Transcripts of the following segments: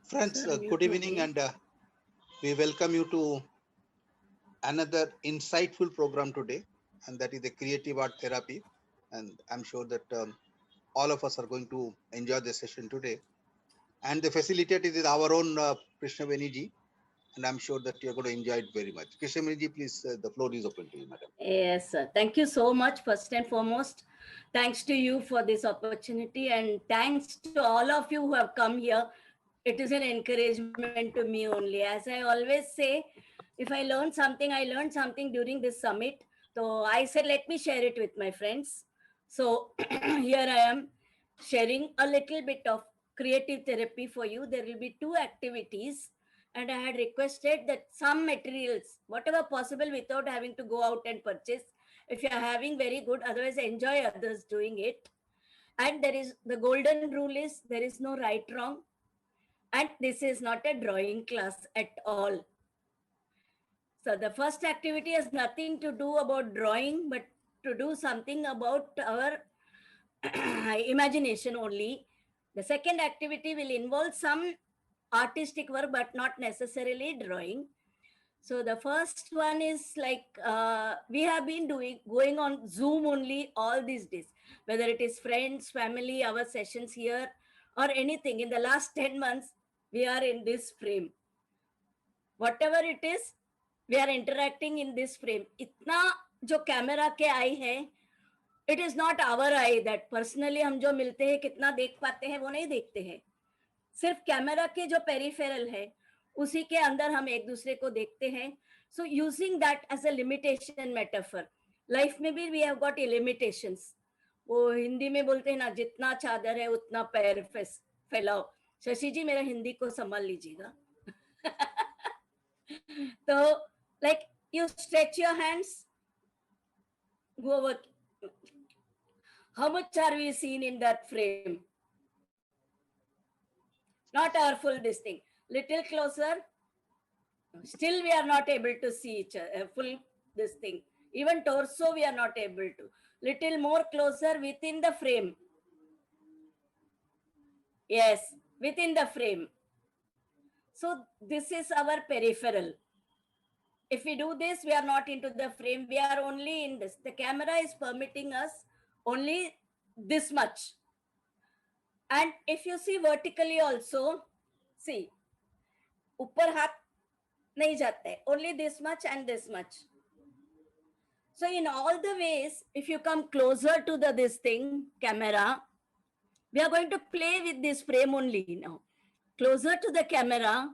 Friends, Sir, good mute evening, only. and we welcome you to another insightful program today, and that is the creative art therapy. And I'm sure that all of us are going to enjoy the session today. And the facilitator is our own Krishna Veniji, and I'm sure that you're going to enjoy it very much. Krishna Veniji, please, the floor is open to you, madam. Yes, sir. Thank you so much, first and foremost. Thanks to you for this opportunity, and thanks to all of you who have come here. It is an encouragement to me only. As I always say, if I learned something during this summit. So I said, let me share it with my friends. So here I am sharing a little bit of creative therapy for you. There will be two activities, and I had requested that some materials, whatever possible, without having to go out and purchase. If you are having, very good. Otherwise, enjoy others doing it. And there is the golden rule is there is no right wrong, and this is not a drawing class at all. So the first activity has nothing to do about drawing, but to do something about our imagination only. The second activity will involve some artistic work, but not necessarily drawing. So the first one is like we have been doing going on Zoom only all these days, whether it is friends, family, our sessions here, or anything. In the last 10 months, we are in this frame. Whatever it is, we are interacting in this frame. इतना जो camera के eye है, it is not our eye that personally हम जो मिलते हैं कितना देख पाते हैं वो नहीं देखते हैं. सिर्फ कैमरा के जो पेरिफेरल है उसी के अंदर हम एक दूसरे को देखते हैं. So using that as a limitation metaphor. Life में भी वी हैव गॉट लिमिटेशंस. वो हिंदी में बोलते हैं ना, जितना चादर है उतना पैर फैलाओ. शशि जी मेरा हिंदी को संभाल लीजिएगा. तो like you stretch your hands, go over. How much are we seen in that frame? Not our full this thing. Little closer. Still we are not able to see each other, full this thing. Even torso we are not able to. Little more closer within the frame. Yes, within the frame. So this is our peripheral. If we do this, we are not into the frame. We are only in this. The camera is permitting us only this much. And if you see vertically also, see, ऊपर हाथ नहीं जाता है, only this much and this much. So in all the ways, if you come closer to the this thing, camera, we are going to play with this frame only now. Closer to the camera,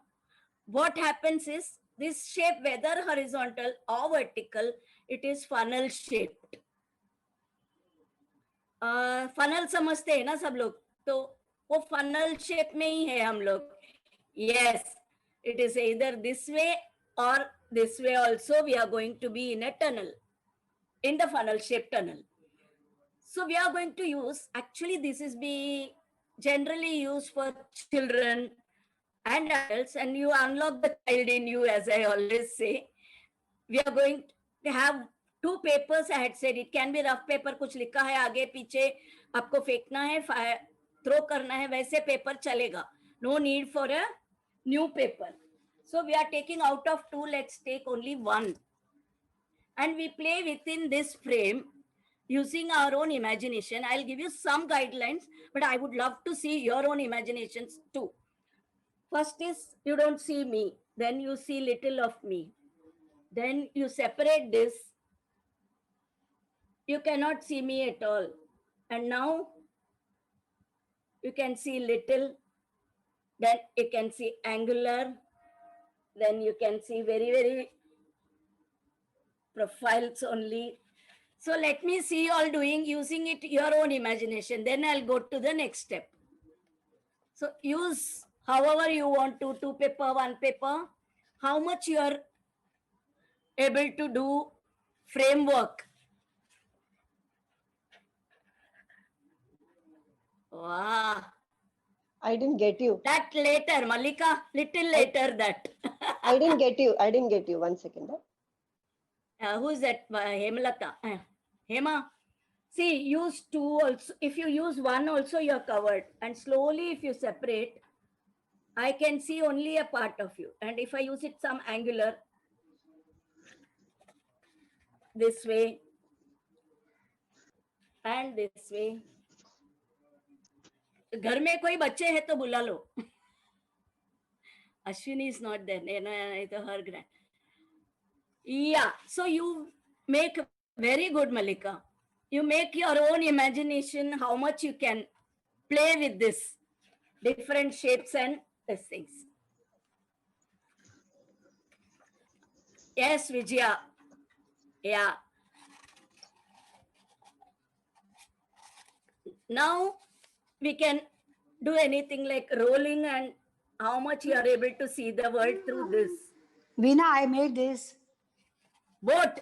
what happens is this shape, whether horizontal or vertical, it is funnel shaped. Funnel समझते हैं ना सब लोग, तो वो funnel shape में ही है हम लोग. Yes, it is either this way or this way also. We are going to be in a tunnel, in the funnel shaped tunnel. So we are going to use, actually this is be generally used for children and adults, and you unlock the child in you, as I always say. We are going to have two papers. I had said it can be rough paper, कुछ लिखा है आगे पीछे, आपको फेंकना है, throw करना है, वैसे पेपर चलेगा. No need for a new paper. So we are taking out of two, let's take only one. And we play within this frame using our own imagination. I'll give you some guidelines, but I would love to see your own imaginations too. First is, you don't see me, then you see little of me. Then you separate this. You cannot see me at all. And now you can see little, then you can see angular, then you can see very, very profiles only. So let me see you all doing, using it your own imagination. Then I'll go to the next step. So use however you want to, two paper, one paper, how much you are able to do framework. Wow. I didn't get you. That later, Malika, little later that. I didn't get you. I didn't get you. 1 second. Who is that? Hemalata. Hema. See, use two also. If you use one also, you're covered. And slowly, if you separate, I can see only a part of you. And if I use it some angular, this way and this way. घर में कोई बच्चे हैं तो बुला लो. Ashwini is not there. Her grand. Yeah. So you make very good, Malika. You make your own imagination how much you can play with this different shapes and these things. Yes, Vijaya. Yeah. Now we can do anything like rolling and how much you are able to see the world through this. Veena, I made this. Boat.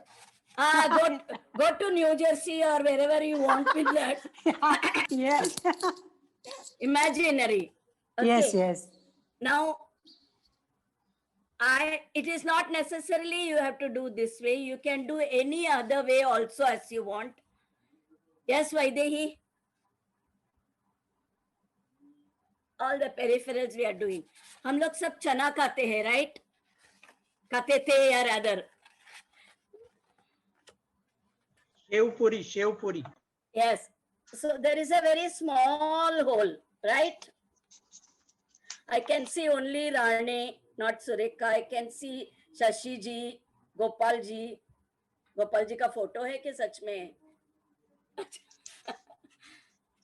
Go to New Jersey or wherever you want with that. Yes. Imaginary. Okay. Yes, yes. Now, it is not necessarily you have to do this way. You can do any other way also as you want. Yes, Vaidehi? All the peripherals we are doing. हम लोग सब चना खाते हैं, right? खाते थे या rather. Shev puri. Yes. So there is a very small hole, right? I can see only Rane, not Sureka. I can see Shashi ji, Gopal ji. Gopal ji का photo है कि सच में?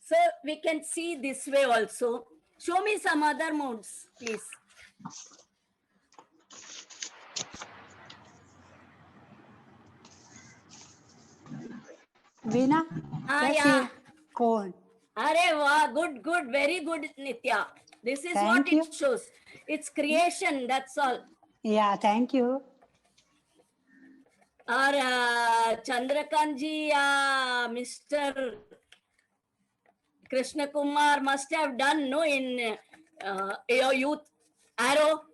So we can see this way also. Show me some other modes, please. Veena, Yeah. cone. Arey wow, good, very good, Nitya. This is what Thank you. it shows. It's creation, that's all. Yeah, thank you. और चंद्रकांत जी या Mr. Krishna Kumar must have done no in your youth arrow.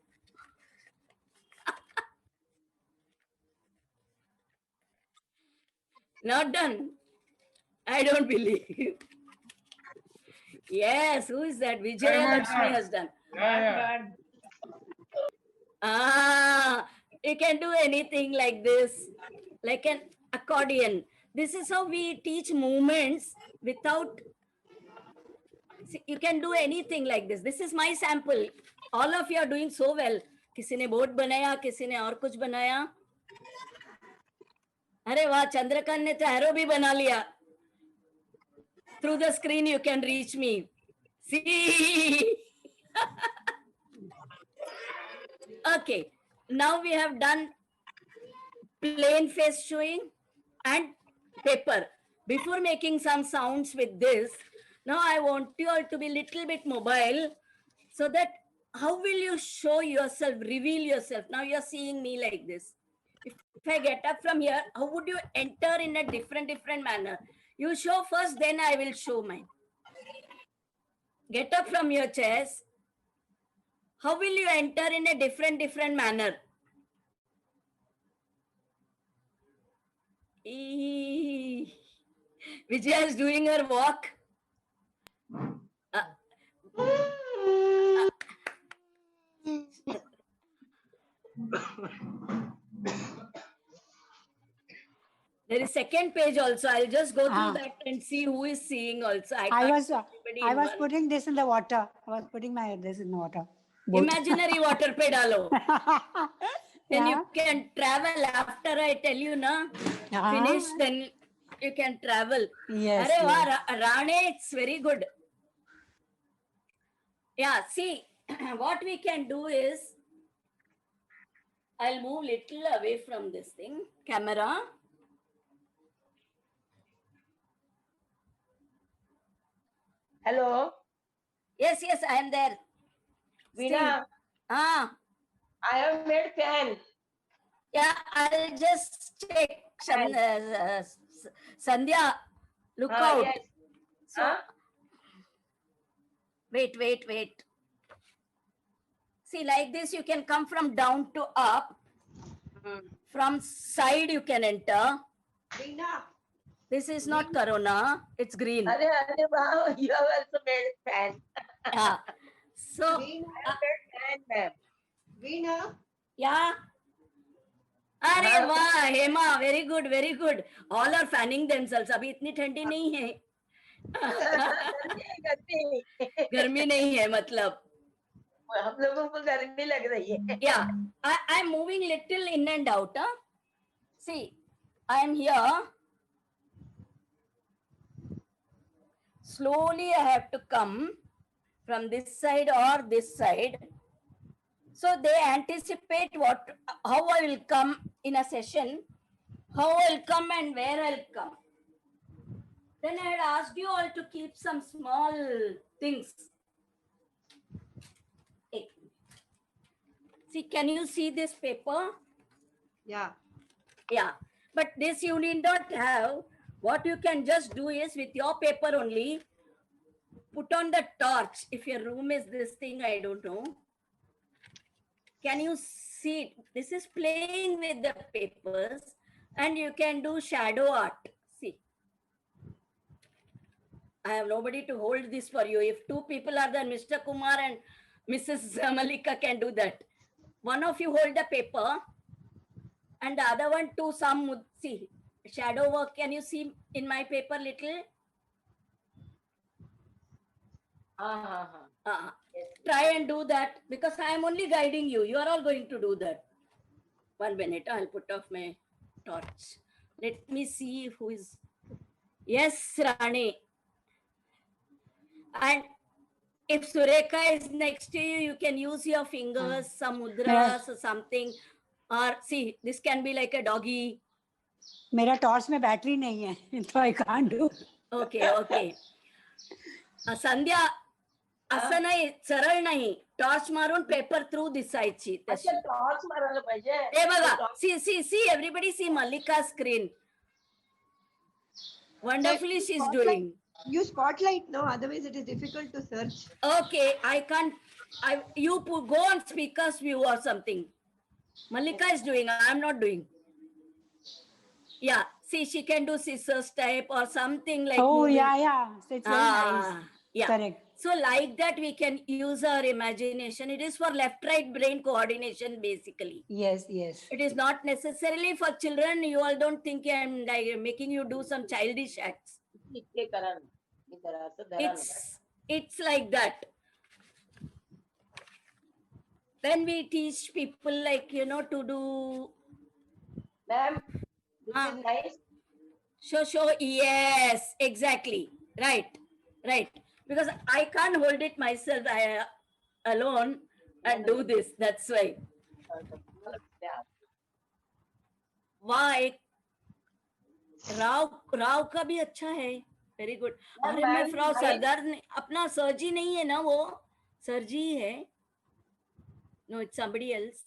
Not done. I don't believe. Yes, who is that? Vijaya Lakshmi has done. You can do anything like this, like an accordion. This is how we teach movements without. See, you can do anything like this. This is my sample. All of you are doing so well. किसी ने boat बनाया, किसी ने और कुछ बनाया. अरे वाह, चंद्रकांत ने तो एरो भी बना लिया. Through the screen you can reach me. See. Okay. Now we have done plain face showing and paper. Before making some sounds with this, now I want you all to be little bit mobile so that how will you show yourself, reveal yourself? Now you're seeing me like this. If I get up from here, how would you enter in a different manner? You show first, then I will show mine. Get up from your chairs. How will you enter in a different manner? Vijaya is doing her walk. There is second page also. I'll just go through that and see who is seeing also. I was putting this in the water. I was putting this in the water. Imaginary water pe dalo. Then Yeah. you can travel after I tell you, na? Finish, then you can travel. Yes. Arey yes. wow, Rane, it's very good. Yeah, see, what we can do is, I'll move little away from this thing, camera. Hello, Yes, I am there. Veena. Ah, I have made fan. yeah, I'll just check. Sandhya, look out. Yes. So, wait. See, like this, you can come from down to up. From side, you can enter. Veena. This is not Corona, it's green. Wow, you have also made fan. Yeah. So, Veena, I have made ma'am. Veena, Yeah. अरे हाँ। वाह Hema, very good very good. All are fanning themselves. अभी इतनी ठंडी नहीं है. गर्मी गर्मी नहीं है मतलब. हम लोगों को गर्मी लग रही है. Yeah, I'm moving little in and out. Huh? See, I am here. Slowly I have to come from this side or this side. So they anticipate how I will come in a session, how I'll come and where I'll come. Then I had asked you all to keep some small things. Hey. See, can you see this paper? yeah. Yeah, but this you need not have. What you can just do is with your paper only, put on the torch. If your room is this thing, I don't know. Can you see? This is playing with the papers and you can do shadow art. See, I have nobody to hold this for you. If two people are there, Mr. Kumar and Mrs. Malika can do that. One of you hold the paper and the other one to some, see, shadow work. Can you see in my paper little? Try and do that because I am only guiding you. You are all going to do that. 1 minute, I'll put off my torch. Let me see who is. Yes, Rani. And if Sureka is next to you, you can use your fingers, some mudras or something. Or see, this can be like a doggy. मेरा torch में battery नहीं है, तो I can't do. Okay, okay. संध्या असं नाही, सरळ नाही, torch मारून paper through दिसायची तशी. अच्छा टॉर्च मारायला पाहिजे. हे बघा, see everybody see Malika screen. Wonderfully she is doing. Use spotlight, no? Otherwise, it is difficult to search. Okay, I can't. You go on speakers view or something. Malika is doing. I am not doing. Yeah, see, she can do scissors type or something like. Oh, moving. yeah. So it's very nice. Yeah. Correct. So like that, we can use our imagination. It is for left-right brain coordination, basically. Yes, yes. It is not necessarily for children. You all don't think I'm like making you do some childish acts. It's like that. Then we teach people like, to do. Ma'am, this is nice. Show. Yes, exactly. Right. Because I can't hold it myself alone and do this. That's why. Why? Rao का भी अच्छा है. Very good. अरे मैं fro सरदार अपना सरजी नहीं है ना, वो सरजी है. No, it's somebody else.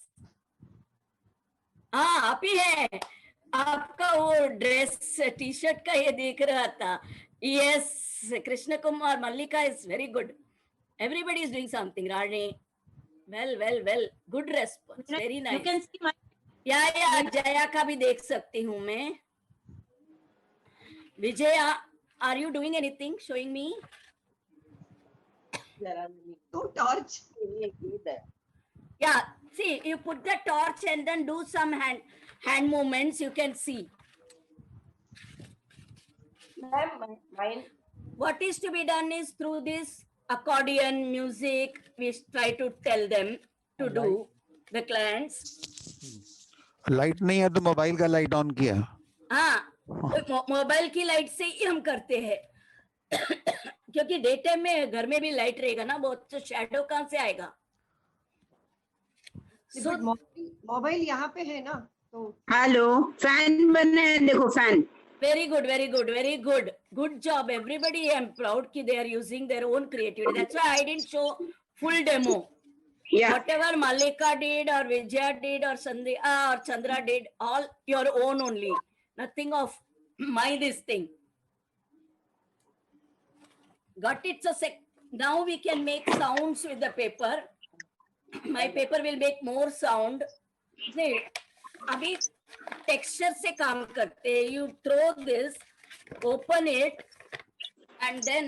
हाँ, आप ही है. आपका वो ड्रेस टी शर्ट का ये देख रहा था. Yes, Krishna Kumar, Malika is very good. Everybody is doing something. Rani, well. Good response. Very nice. You can see my. Yeah. Jaya का भी देख सकती हूँ मैं. Vijaya, are you doing anything? Showing me? No torch. Yeah. See, you put the torch and then do some hand movements. You can see. Mine. What is to be done is through this accordion music, we try to tell them to do, the clients. Light नहीं है तो mobile का light on किया. हाँ, mobile की light से ही हम करते हैं. क्योंकि डे टाइम में घर में भी लाइट रहेगा ना, बहुत तो शैडो कहाँ से आएगा. So, मोबाइल यहाँ पे है ना, तो. हेलो, फैन बने हैं, देखो fan. Very good. Good job, everybody. I'm proud that they are using their own creativity. That's why I didn't show full demo. Yeah. Whatever Malika did or Vijaya did or Sandhya or Chandra did, all your own only. Nothing of my this thing. Got it? So now we can make sounds with the paper. My paper will make more sound. See, abhi texture से काम करते हैं. You throw this, open it, and then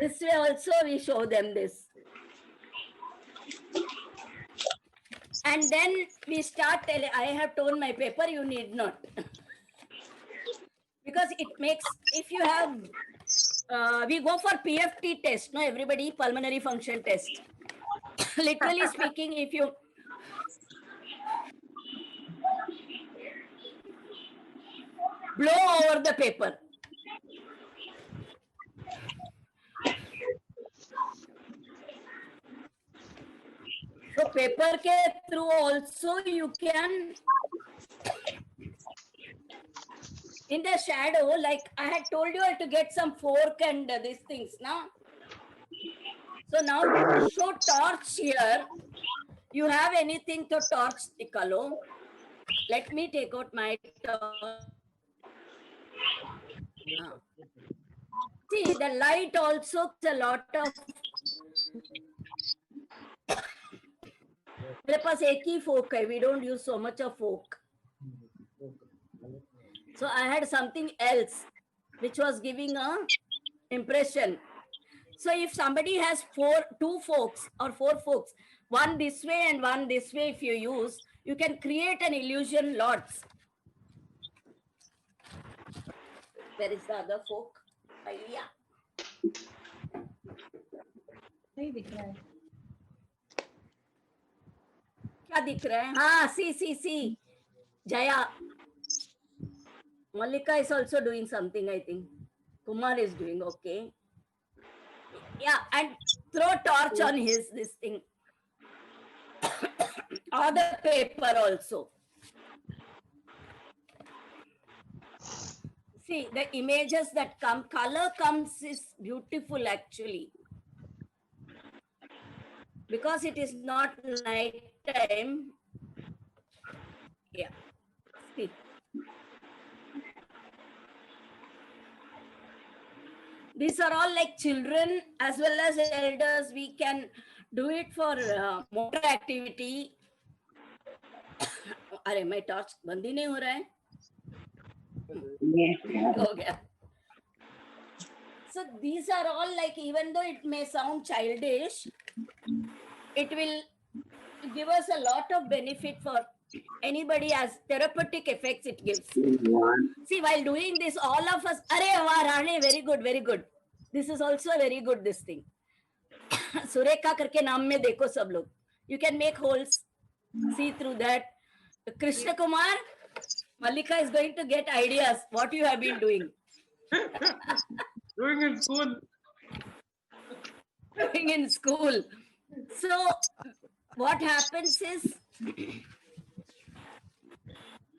This way also we show them this. And then we start telling, I have torn my paper, you need not. Because it makes, if you have, we go for PFT test, no, everybody, pulmonary function test. Literally speaking, if you, blow over the paper. So paper ke through also you can, in the shadow, like I had told you, I had to get some fork and these things, now. So now to show torch here, you have anything to torch the color? Let me take out my torch. See, the light also a lot of. मेरे पास एक ही fork है. We don't use so much of fork. So I had something else which was giving a impression. So if somebody has two forks or four forks, one this way and one this way, if you use, you can create an illusion lots. Where is the other fork? Yeah. नहीं दिख रहा है. क्या दिख रहा है? हाँ, see. Jaya. Malika is also doing something, I think. Kumar is doing okay. Yeah, and throw torch on this thing. Or the paper also. See, the images that come, color comes is beautiful actually. Because it is not night time. Yeah. See. These are all like children as well as elders. We can do it for motor activity. अरे my torch बंद ही नहीं हो रहा है. हो गया. So these are all like, even though it may sound childish, it will give us a lot of benefit for anybody as therapeutic effects it gives. See, while doing this, all of us, Arey wow, Rane, very good. This is also very good, this thing. Sureka करके नाम में देखो सब लोग. You can make holes, see through that. Krishna Kumar, Malika is going to get ideas what you have been doing. Doing in school. Doing in school. So what happens is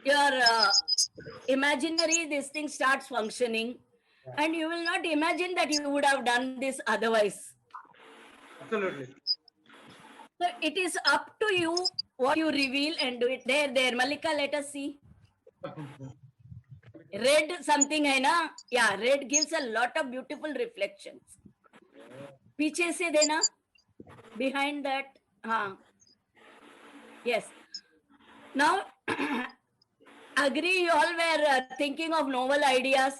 your imaginary, this thing starts functioning, and you will not imagine that you would have done this otherwise. Absolutely. So it is up to you what you reveal and do it. There, Malika, let us see. Red something hai na? Yeah, red gives a lot of beautiful reflections. Piche se dena, behind that. Yes. Now, agree you all were thinking of novel ideas.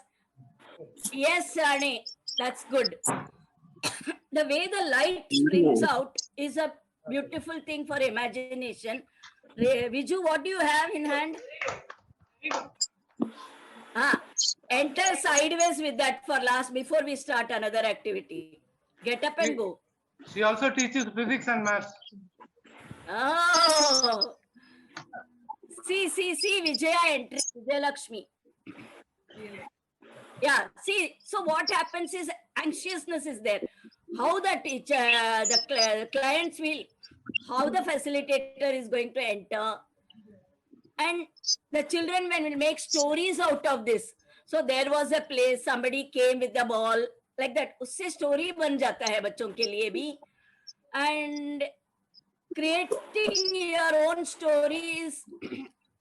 Yes, Rani, that's good. The way the light springs out is a beautiful thing for imagination. Viju, what do you have in hand? Enter sideways with that for last, before we start another activity. Get up and go. She also teaches physics and maths. Oh, see, Vijaya entering, Vijaya Lakshmi. Yeah, see, so what happens is anxiousness is there. How the teacher, the clients will, how the facilitator is going to enter. And the children will make stories out of this. So there was a place, somebody came with the ball, like that. Usse story ban jata hai bachon ke liye bhi. And creating your own stories,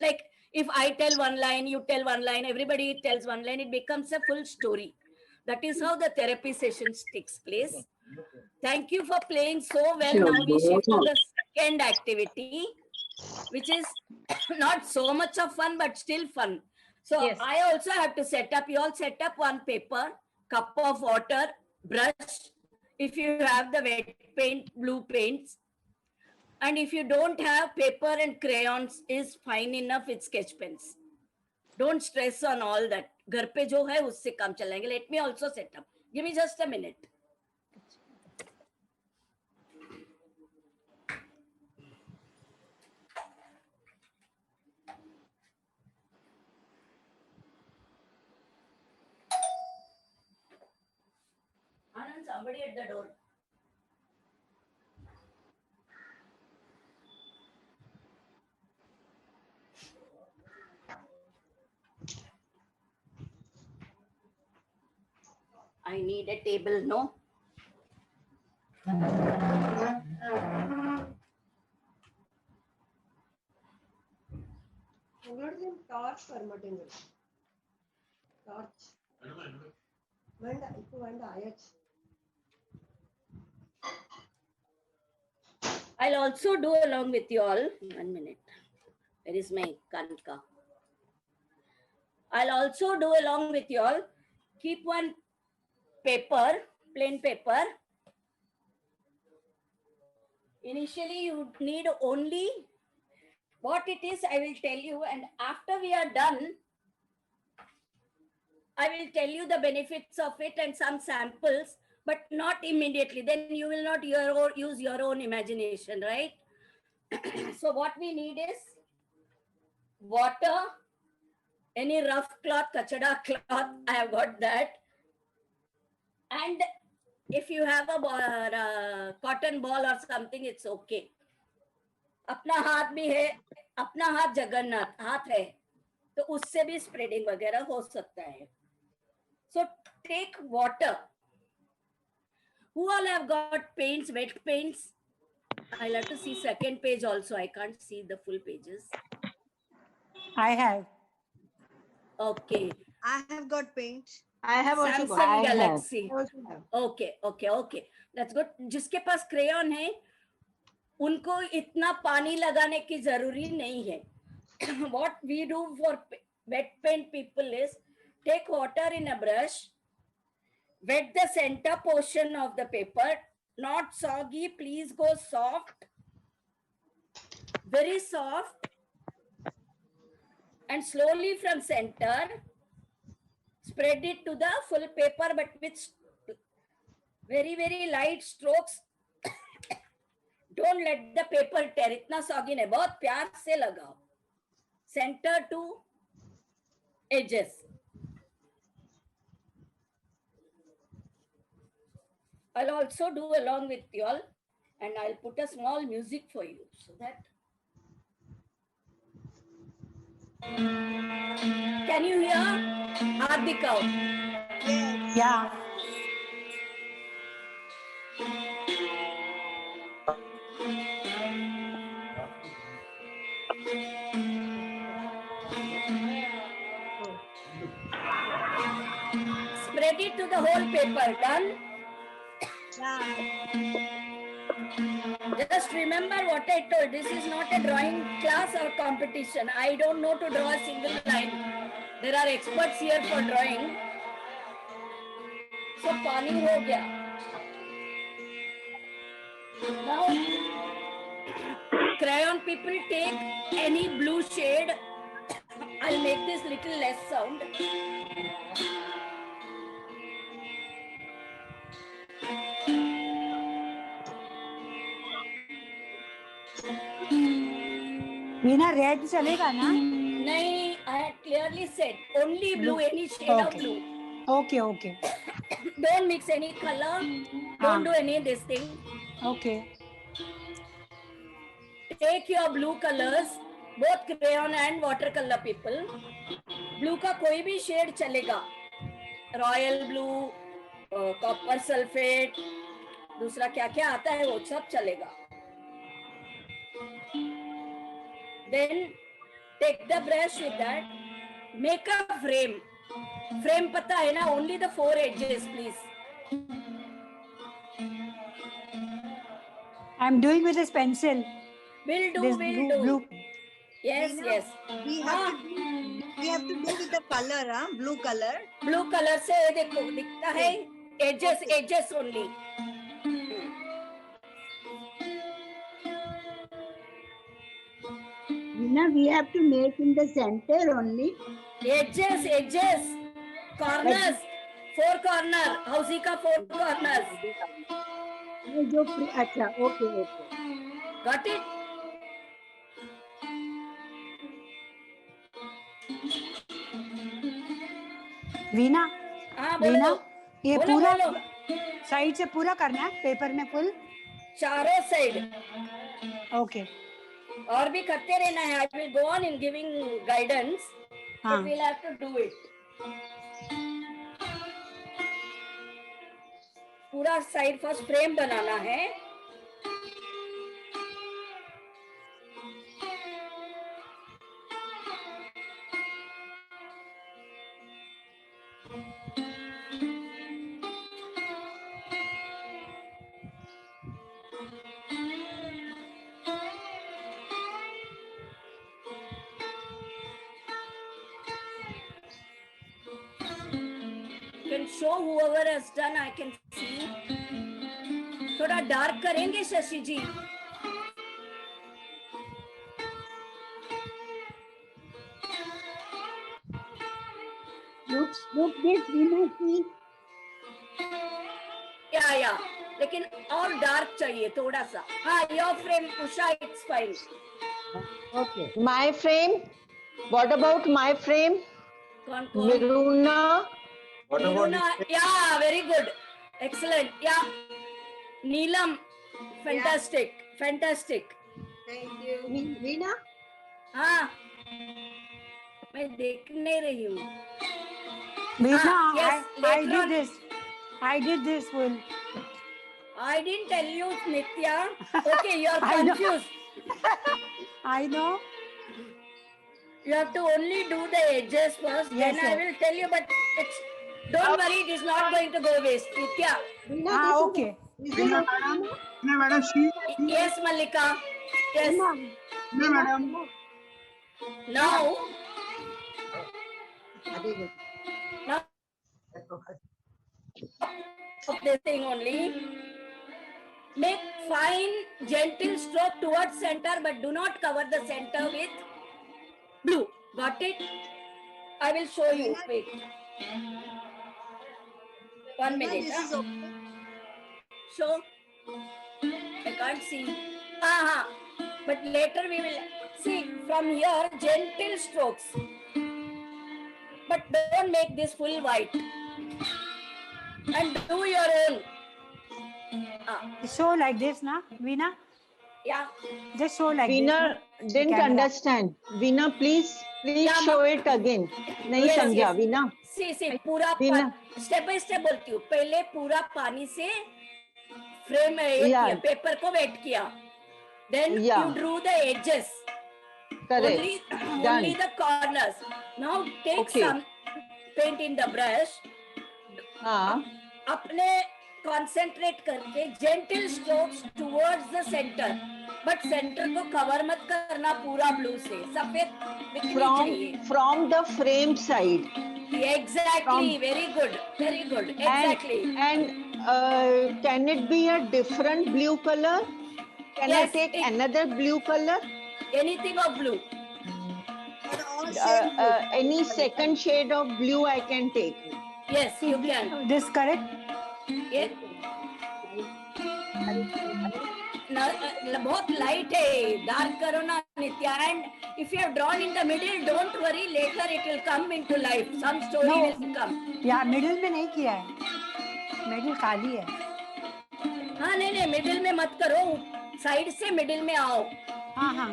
like if I tell one line, you tell one line, everybody tells one line, it becomes a full story. That is how the therapy sessions takes place. Thank you for playing so well. Now we shift to the second activity, which is not so much of fun, but still fun. So Yes. I also have to set up, you all set up one paper, cup of water, brush, if you have the wet paint, blue paints, and if you don't have, paper and crayons is fine enough with sketch pens. Don't stress on all that. घर पे जो है उससे काम चलाएंगे. Let me also set up. Give me just a minute. Anand, somebody at the door. I need a table, no? உங்களோட torch வர மாட்டேங்குது. டார்ச் வேண்டாம், இப்போ வேண்டாம், ஆயாச்சு. I'll also do along with you all. 1 minute. Where is my Kanka? I'll also do along with you all. Keep one paper, plain paper. Initially, you need only what it is, I will tell you. And after we are done, I will tell you the benefits of it and some samples, but not immediately. Then you will not use your own imagination, right? So what we need is water, any rough cloth, kachada cloth, I have got that. And if you have a cotton ball or something, it's okay. अपना हाथ भी है, अपना हाथ जगन्नाथ हाथ है, तो उससे भी स्प्रेडिंग वगैरह हो सकता है. So take water. Who all have got paints, wet paints? I'll have to see second page also. I can't see the full pages. I have. Okay. I have got paint. I have also Samsung got. Galaxy. I also have. Okay. That's good. जिसके पास crayon है, उनको इतना पानी लगाने की जरूरी नहीं है. What we do for wet paint people is take water in a brush, wet the center portion of the paper, not soggy, please go soft, very soft, and slowly from center, spread it to the full paper, but with very, very light strokes. Don't let the paper tear. इतना soggy नहीं, बहुत प्यार से लगाओ. Center to edges. I'll also do along with you all, and I'll put a small music for you so that. Can you hear? Hardika. Yeah. Spread it to the whole paper. Done? Just remember what I told. This is not a drawing class or competition. I don't know to draw a single line. There are experts here for drawing. So pani ho gaya. Now, crayon people, take any blue shade. I'll make this little less sound. Veena, red चलेगा ना? नहीं, I had clearly said only blue, any shade of Okay. blue. Okay. Don't mix any color. Don't do any of this thing. Okay. Take your blue colors, both crayon and watercolor people. Blue का कोई भी shade चलेगा. Royal blue, copper sulfate, दूसरा क्या क्या आता है वो सब चलेगा. Then take the brush with that. Make a frame. Frame पता है ना? Only the 4 edges, please. I'm doing with this pencil. Will do, This will do. blue. Yes, Veena, yes. We have to do with the color, blue color. Blue color से देखो दिखता है edges only. Veena, we have to make in the center only. edges, corners, 4 corner, housie ka 4 corners. अच्छा, okay. Got it? Veena, हाँ वीना, बोलो, ये बोलो पूरा बोलो, साइड से पूरा करना है पेपर में फुल. चारों साइड. ओके. और भी करते रहना है. I will go on in giving guidance, हाँ. but we'll have to do it. पूरा साइड फर्स्ट फ्रेम बनाना है. Can show whoever has done. I can see. थोड़ा डार्क करेंगे शशि जी. Look this, Veena, see. या लेकिन और डार्क चाहिए थोड़ा सा. हाँ, your frame Usha, it's fine. Okay. My frame. What about my frame? कौन Miruna. Niruna, yeah, very good, excellent. Yeah, Neelam, fantastic. Thank you. Veena, हाँ, मैं देख नहीं रही हूँ. Veena, yes, later I did this full. I didn't tell you, Nitya. Okay, you are I know. confused. I know. You have to only do the edges first. Yes, then I yes. will tell you, but it's, don't worry, it is not going to go waste. Nitya. Veena, हाँ, this is- okay. is this okay? No, madam, she. Yes, Malika. Yes. No, madam. Now, now of this thing only. Make fine, gentle stroke towards center, but do not cover the center with blue. Got it? I will show you. Wait. 1 Veena, minute. this is huh? okay. So, I can't see. But later we will see from here gentle strokes. But don't make this full white. And do your own. Show like this, na, Veena? Yeah. Just show like this. Veena didn't camera. understand. Veena, please Yeah, show it again. नहीं Yes, समझा yes. Veena. See, पूरा Veena. Step by step बोलती हूँ. पहले पूरा पानी से frame paper को वेट किया. Then Yeah. you drew the edges. Correct. Only the corners. Now take Okay. some paint in the brush. हाँ. अपने concentrate करके gentle strokes towards the center. But center को cover मत करना पूरा blue से. सफेद दिखनी चाहिए. From the frame side. Exactly. Very good. Exactly. And can it be a different blue color? Can I Yes, take it- another blue color? Anything of blue. Or all same blue. Any second shade of blue I can take. Yes, you can. This correct? Yeah. बहुत light है. Dark करो ना नित्या. And if you have drawn in the middle, don't worry. Later it will come into life. Some story No. will come. या middle में नहीं किया है. Middle खाली है. हाँ नहीं मिडिल में मत करो. साइड से मिडिल में आओ. हाँ.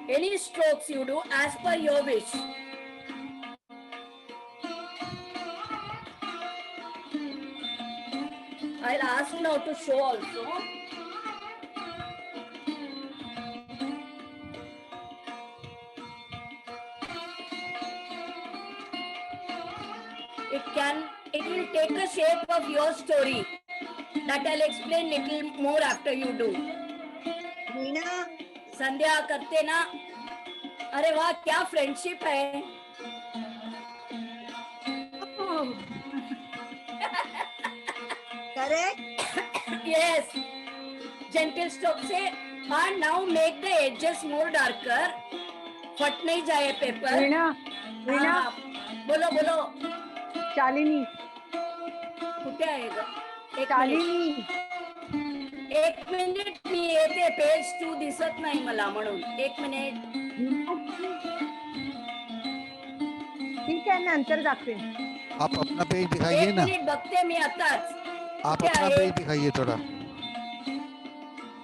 Any strokes you do as per your wish. I'll ask now to show also. It will take the shape of your story. That I'll explain little more after you do. Veena, संध्या करते ना. अरे वाह क्या friendship है. Correct? Yes. Gentle stroke से. And now make the edges more darker. फट नहीं जाए पेपर. वीणा वीणा बोलो बोलो. शालिनी कुठे आहे ग? एक शालिनी मिनिट मी येते. पेज 2 दिसत नाही मला म्हणून. एक मिनिट. ठीक आहे नंतर दाखवे. आप अपना पेज दिखाइए एक ना. मिनिट बघते मी आताच. आप क्या अपना है? पेज दिखाइए थोड़ा.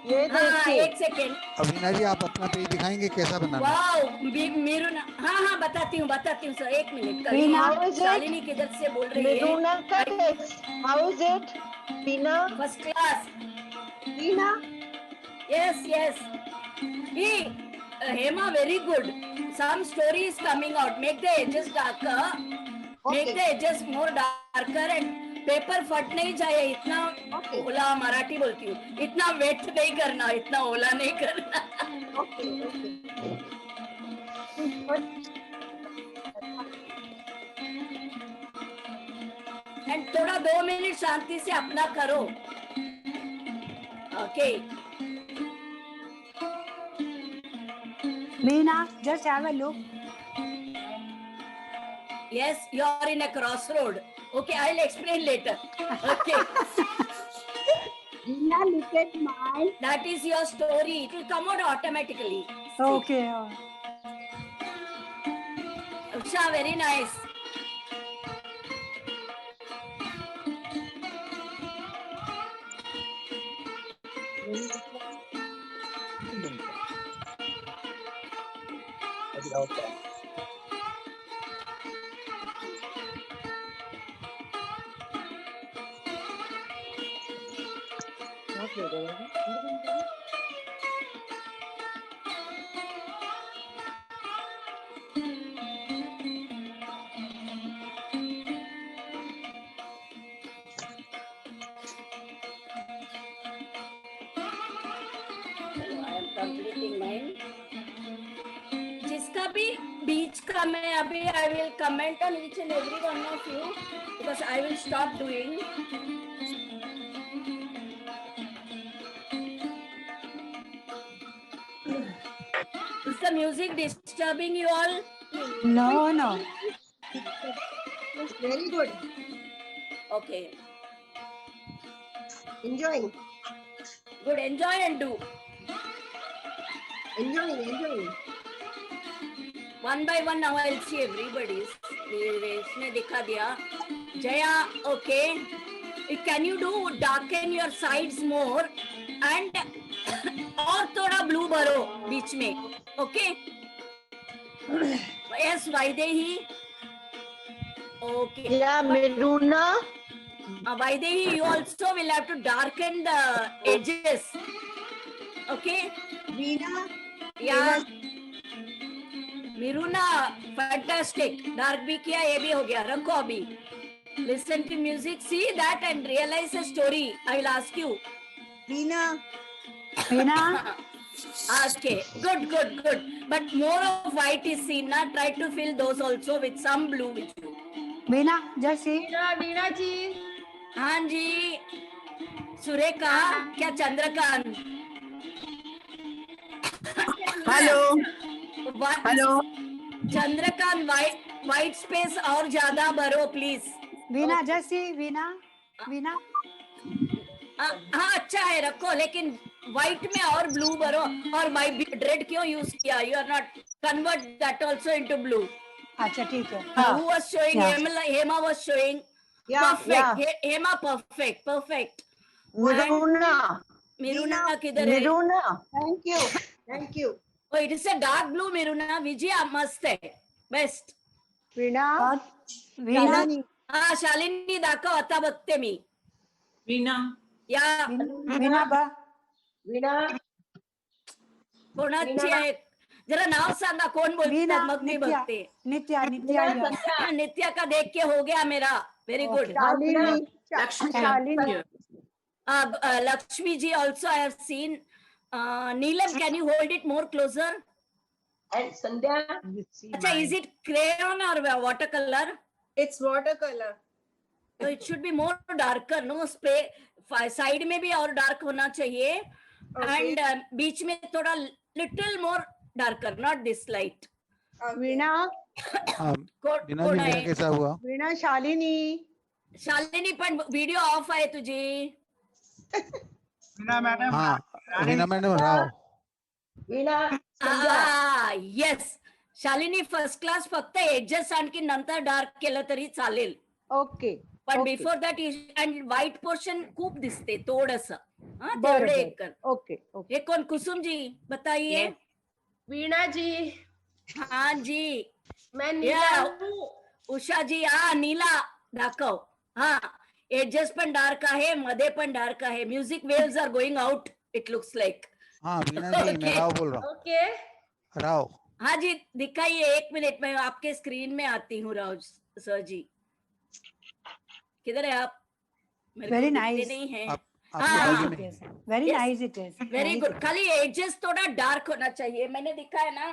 ये हाँ देखिए एक सेकेंड. अविनाश जी आप अपना पेज दिखाएंगे कैसा बनाना. वाओ मिरुना. हाँ बताती हूँ सर. एक मिनट. वीणा, शालिनी किधर से बोल रही है? मिरुना का text how is it Veena first class. Veena, Yes. Hema, very good. Some story is coming out. Make the edges darker. Make the edges more darker and paper फट नहीं जाए. इतना ओला मराठी बोलती हूँ. इतना वेट नहीं करना. इतना ओला नहीं करना. एंड थोड़ा 2 मिनट शांति से अपना करो. Okay. Veena, just have a look. Yes, you are in a crossroad. Okay, I'll explain later. Okay. Veena, look at mine. That is your story. It will come out automatically. Okay. Usha, very nice. Completing mine. जिसका भी बीच का मैं अभी I will comment on each and every one of you because I will stop doing. Is the music disturbing you all? No. yes, very good. Okay. Enjoying. Good. Enjoy and do. Enjoying. One by one now I'll see everybody's. इसने दिखा दिया. Jaya, okay. Can you do darken your sides more and और थोड़ा blue भरो बीच में. Okay. Yes, Vaidehi. Okay. या मिरुना Vaidehi, you also will have to darken the edges. Okay. Veena, Yeah. Miruna, fantastic. Dark भी किया, ये भी हो गया. रखो अभी. Listen to music, see that and realize a story. I will ask you. Veena, Okay, good. But more of white is seen. Now try to fill those also with some blue with you. Veena, just see. वीणा जी हाँ जी. सुरेखा, क्या Chandrakant? Hello Chandrakant, white space और ज्यादा भरो please. Veena, just see. Veena. हाँ अच्छा है रखो लेकिन व्हाइट में और ब्लू भरो. और रेड क्यों यूज किया? You are not convert that also into blue. अच्छा ठीक है. Who was showing? Yeah. Hema was showing. Yeah, Perfect. Hema perfect. Miruna किधर है? मिरुना thank you. Oh, it is a dark blue Miruna. Vijaya मस्त है. Best. वीणा Veena. हाँ शालिनी दाखव आता बघते मी. वीणा या Veena, वीणा कोणाची आहे? जरा नाव सांगा कोण बोलतात Veena, मग मी नित्या. बघते. Niत्या. हाँ, नित्या का देख के हो गया मेरा. Very good. Shalini Lakshmi ji also I have seen. Neelam, can you hold it more closer? and Sandhya Acha, is it crayon or watercolor? It's watercolor. So it should be more darker, no? Side में भी और dark होना चाहिए, Okay. and बीच में थोड़ा little more darker, not this light. Okay. Veena, Veena जी मेरा कैसा हुआ? Veena, Shalini. शालिनी पण वीडियो ऑफ आहे तुझी. हाँ Veena madam Rao. Veena. Yes Shalini first class. फक्त एजेस आणखी नंतर डार्क केलं तरी चालेल. Okay. पण Okay. Before that and white portion खूप दिसते थोडस. हा बरं, तेवढे बरं. एक कर. Okay. Okay. हे कोण? कुसुम जी बताइए. वीणा जी, हाँ जी. मैं या नीला हूँ. उषा जी. हा नीला दाखव. हा एजेस पण डार्क आहे, मध्ये पण डार्क आहे. Music waves are going out it looks like. हाँ वीना जी मैं Okay. राव बोल रहा हूँ. ओके. राव. हाँ जी दिखाइए. एक मिनट में आपके स्क्रीन में आती हूँ. राव सर जी किधर है आप? मेरे Very को दिखते nice. नहीं है. आपके हाँ. बाजू It में. is. Very Yes. nice it is. Very Nice good. it is. खाली एजेस थोड़ा डार्क होना चाहिए. मैंने दिखा है ना.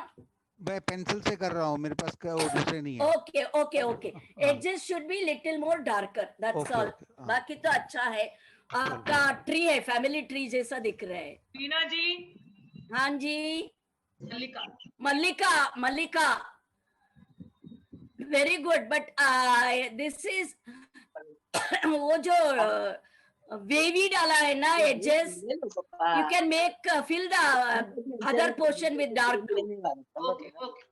मैं पेंसिल से कर रहा हूँ, मेरे पास वो दूसरे नहीं है. Okay okay okay. Edges should be little more darker. That's Okay, all. okay, हाँ. बाकी तो अच्छा है. आपका ट्री है, फैमिली ट्री जैसा दिख रहा है. वीना जी, हाँ जी. Mallika. Mallika. Mallika very good. But this is वो जो वेवी डाला है ना edges. You can make fill the other portion with dark blue. Okay okay.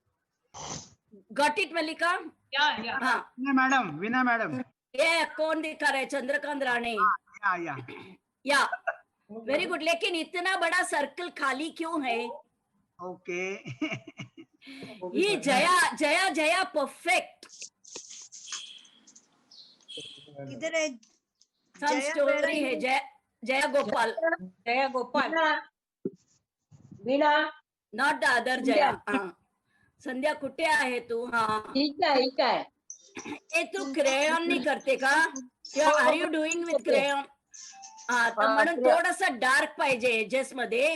Got it Mallika? Yeah. हाँ. वीना मैडम. ये कौन दिखा रहे? चंद्रकांत राणे. या. या वेरी गुड. लेकिन इतना बड़ा सर्कल खाली क्यों है? ओके. ये जया जया जया परफेक्ट. किधर है? सम जया स्टोरी है. Jaya Jaya Gopal. Jaya Gopal. Veena. Not the other Jaya. हाँ. संध्या कुठे आहे तू? हाँ. ठीक आहे. ए तू क्रेयॉन नाही करते का? Are you doing with crayon? हा तर म्हणून थोडस डार्क पाहिजे एजेस मध्ये.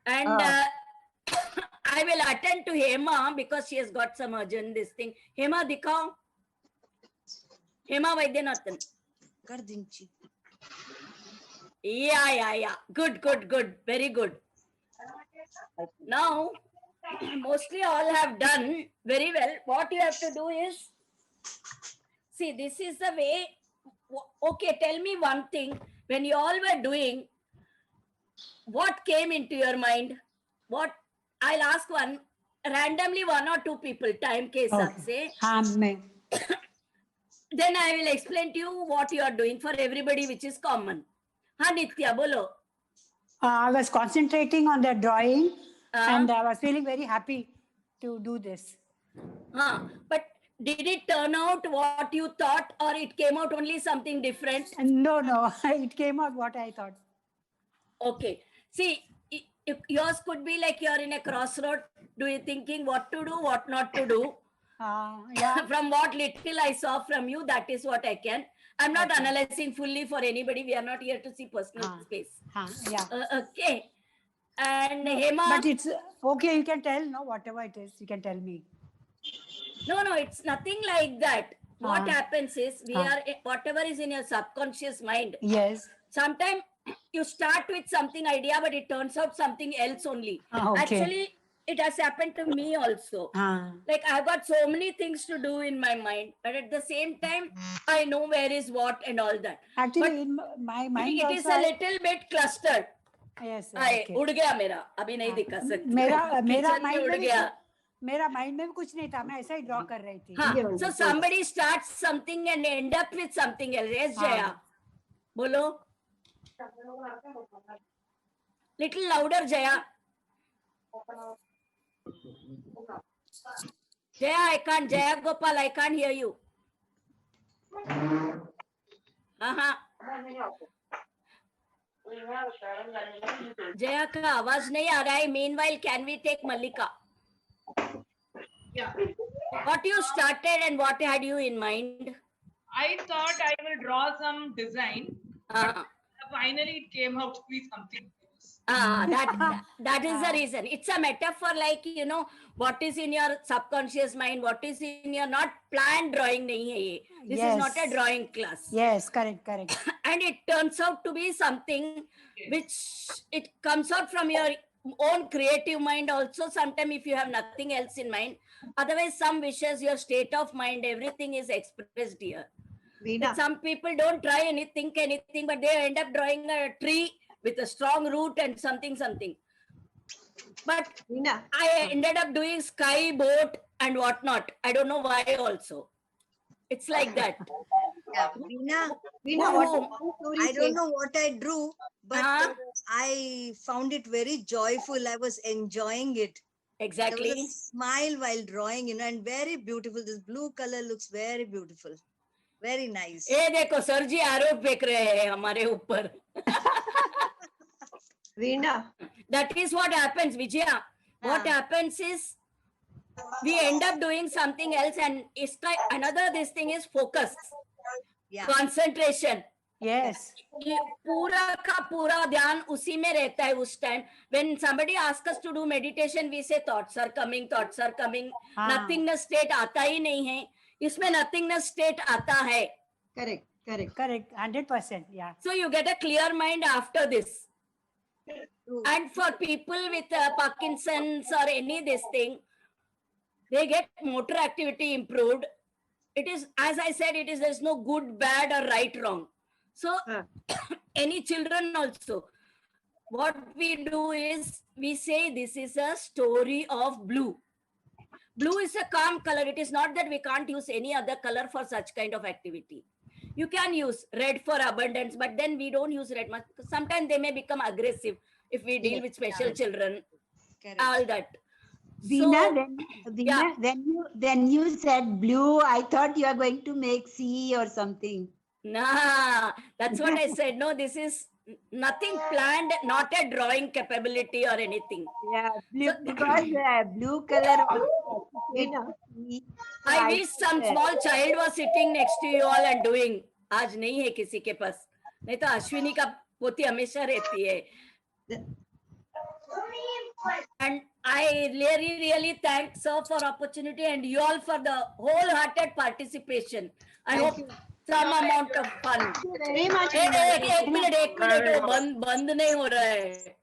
And I will attend to Hema because she has got some urgent this thing. Hema दिखाओ. Hema वैद्यनाथन. कर दिनची. Yeah. Good. Very good. Now, mostly all have done very well. What you have to do is, see, this is the way. Okay, tell me one thing. When you all were doing, what came into your mind? What? I'll ask randomly one or two people, time के हिसाब से. हाँ मैं. Then I will explain to you what you are doing for everybody, which is common. हाँ नित्या बोलो. I was concentrating on the drawing हाँ. and I was feeling very happy to do this. हाँ, but did it turn out what you thought, or it came out only something different? No, it came out what I thought. Okay. See, yours could be like you're in a crossroad, thinking what to do, what not to do. Yeah. From what little I saw from you, that is what I can. I'm not analyzing fully for anybody. We are not here to see personal space. Yeah. Okay. And Hema. But it's okay. You can tell, no, whatever it is, you can tell me. No, it's nothing like that. What happens is whatever is in your subconscious mind. Yes. Sometimes you start with something idea, but it turns out something else only. Okay. Actually, it has happened to me also. Like I've got so many things to do in my mind, but at the same time, I know where is what and all that. Actually, but in my mind it is a little bit clustered. Yes. उड़ गया मेरा. अभी नहीं दिखा सकती. मेरा Kitchen में उड़ गया. मेरा माइंड में भी कुछ नहीं था. मैं ऐसा ही ड्रॉ कर रही थी. हाँ. So somebody starts something and end up with something else. Yes, Jaya. बोलो. Little louder, Jaya. Jaya Gopal, I can't hear you. Jaya का आवाज नहीं आ रहा है. Meanwhile, can we take Mallika? Yeah. What you started and what had you in mind? I thought I will draw some design. Finally, it came out to be something. That is the reason. It's a metaphor, like, you know, what is in your subconscious mind, what is in your not planned drawing nahi hai ye. This is not a Yes. drawing class. Yes, correct, correct. And it turns out to be something which it comes out from your own creative mind also, sometime if you have nothing else in mind. Otherwise, some wishes, your state of mind, everything is expressed here. But some people don't try anything, but they end up drawing a tree with a strong root and something. But I ended up doing sky, boat and whatnot. I don't know why also. It's like that. Yeah, Veena, Oh, I don't know what I drew, but Huh? I found it very joyful. I was enjoying it. There was a Exactly. smile while drawing, you know, and very beautiful. This blue color looks very beautiful. Very nice. ये देखो sir जी आरोप फेंक रहे हैं हमारे ऊपर. Veena. That is what happens, Vijaya. What happens is we end up doing something else, and another this thing is focus, Yeah. concentration. Yes. ये पूरा का पूरा ध्यान उसी में रहता है उस time. When somebody asks us to do meditation, we say thoughts are coming, हाँ. nothingness state आता ही नहीं है. इसमें nothingness state आता है. Correct. Correct. 100%. Yeah. So you get a clear mind after this. True. And for people with Parkinson's or any this thing, they get motor activity improved. It is, as I said, there's no good, bad or right, wrong. So any children also, what we do is we say this is a story of blue. Blue is a calm color. It is not that we can't use any other color for such kind of activity. You can use red for abundance, but then we don't use red much. Sometimes they may become aggressive if we deal with special children, Correct. all that. Veena, yeah. when you said blue, I thought you are going to make sea or something. Nah, that's what I said. No, this is nothing planned, not a drawing capability or anything. Yeah, blue, because blue color. I wish some small child was sitting next to you all and doing. आज नहीं है किसी के पास. नहीं तो अश्विनी का पोती हमेशा रहती है. And I really thank sir for opportunity and you all for the wholehearted participation. I hope some amount of fun. Very much. एक मिनट वो बंद नहीं हो रहा है.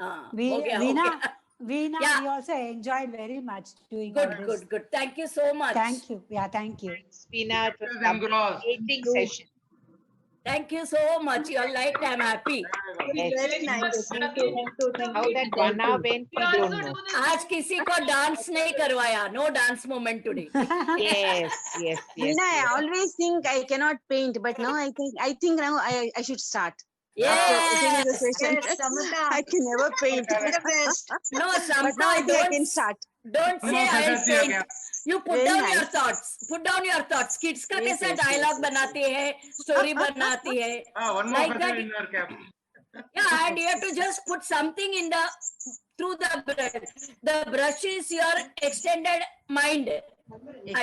हाँ, हो गया, हो गया. Veena, Yeah. we also enjoyed very much doing all this. Good. Thank you so much. Thank you. Yeah, thank you. Veena, it was Thank you, Ross. amazing session. Thank you so much. You all liked. I'm happy. Very nice. How that 1 hour went, we We don't also know. do this. आज किसी को dance नहीं करवाया. No dance moment today. Yes. I always think I cannot paint, but now I think now I should start. Yes. I can never paint. No, But now somehow I think I can start. don't say I'll paint. You put Very down your nice. thoughts. Put down your thoughts. Kids का Yes, कैसा yes, dialogue बनाती है, story बनाती है. One more Like person that. in your cap. Yeah, and you have to just put something in through the brush. The brush is your extended mind,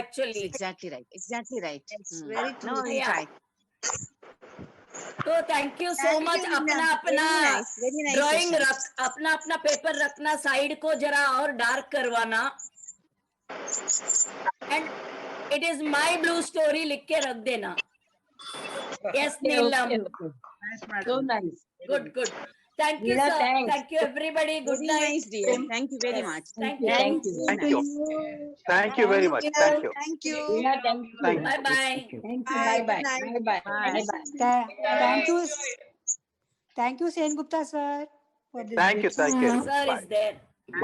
actually. Exactly right. It's very true. No, we Yeah. try. So thank you so Thank much. you, Veena. अपना Very nice drawing session. अपना paper रखना side को जरा और dark करवाना. And it is my blue story लिख के रख देना. Yes Neelam. Nice, madam. So nice. Good. Thank you, Veena, sir. thanks. Thank you, everybody. Good Very night. nice, dear. Thank you very Yes, much. Thank you. Thank you. Very To nice. you. Thank you very much. Thank you. Thank you. Veena, thank you. Thank you. Bye bye. Thank you. Bye bye. Good night. Bye bye. Thank you. Thank you, Sen Gupta sir. For this Thank you. great- Thank you. Sir is Bye. there.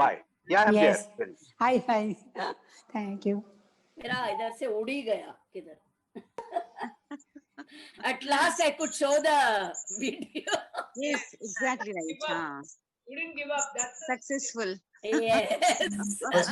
Bye. Yeah, I'm Yes. there. Hi. Thank you. मेरा इधर से उड़ ही गया किधर. At last I could show the video. Yes, exactly right. We didn't give up. That's the Successful. Yes.